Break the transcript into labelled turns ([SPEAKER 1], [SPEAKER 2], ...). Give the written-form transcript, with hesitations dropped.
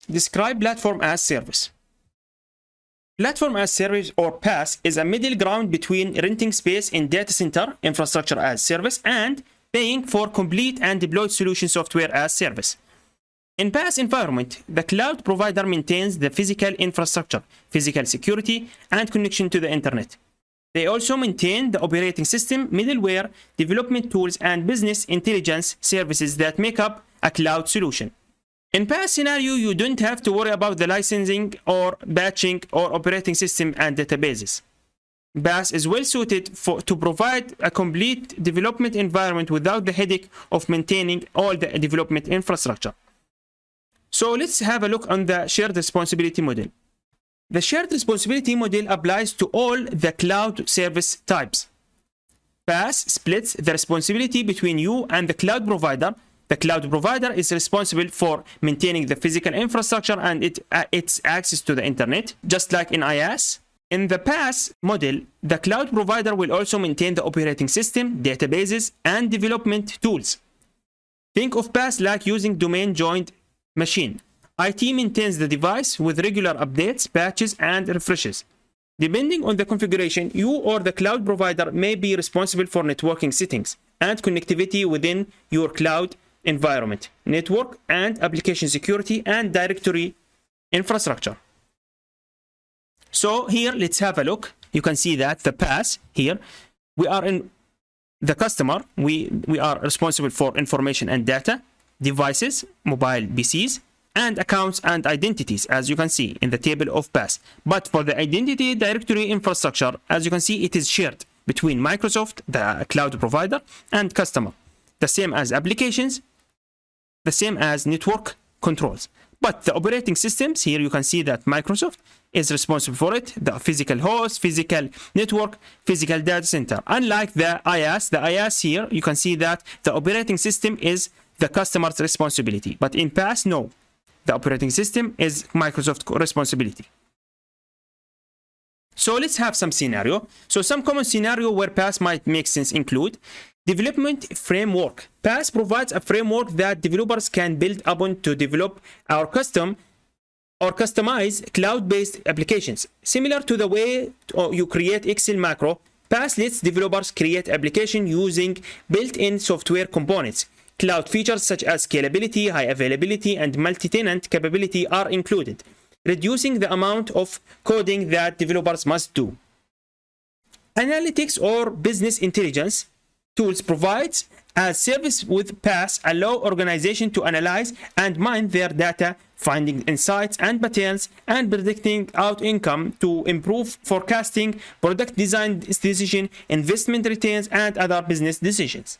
[SPEAKER 1] describe platform as service. Platform as service, or PaaS, is a middle ground between renting space in data center infrastructure as service and paying for complete and deployed solution software as service. In PaaS environment, the cloud provider maintains the physical infrastructure, physical security, and connection to the internet. They also maintain the operating system, middleware, development tools, and business intelligence services that make up a cloud solution. In PaaS scenario, you don't have to worry about the licensing or batching or operating system and databases. PaaS is well suited to provide a complete development environment without the headache of maintaining all the development infrastructure. So let's have a look on the shared responsibility model. The shared responsibility model applies to all the cloud service types. PaaS splits the responsibility between you and the cloud provider. The cloud provider is responsible for maintaining the physical infrastructure and its access to the internet, just like in IaaS. In the PaaS model, the cloud provider will also maintain the operating system, databases, and development tools. Think of PaaS like using domain-joined machine. IT maintains the device with regular updates, patches, and refreshes. Depending on the configuration, you or the cloud provider may be responsible for networking settings and connectivity within your cloud environment, network and application security, and directory infrastructure. So here, let's have a look. You can see that the PaaS here, we are in the customer. We are responsible for information and data, devices, mobile PCs, and accounts and identities, as you can see in the table of PaaS. But for the identity directory infrastructure, as you can see, it is shared between Microsoft, the cloud provider, and customer. The same as applications, the same as network controls. But the operating systems, here you can see that Microsoft is responsible for it, the physical host, physical network, physical data center. Unlike the IaaS here, you can see that the operating system is the customer's responsibility. But in PaaS, no. The operating system is Microsoft's responsibility. So let's have some scenario. So some common scenario where PaaS might make sense include development framework. PaaS provides a framework that developers can build upon to develop our custom or customize cloud-based applications. Similar to the way you create Excel macro, PaaS lets developers create applications using built-in software components. Cloud features such as scalability, high availability, and multi-tenant capability are included, reducing the amount of coding that developers must do. Analytics or business intelligence tools provides as service with PaaS allow organizations to analyze and mine their data, finding insights and patterns, and predicting outcome to improve forecasting, product design decision, investment returns, and other business decisions.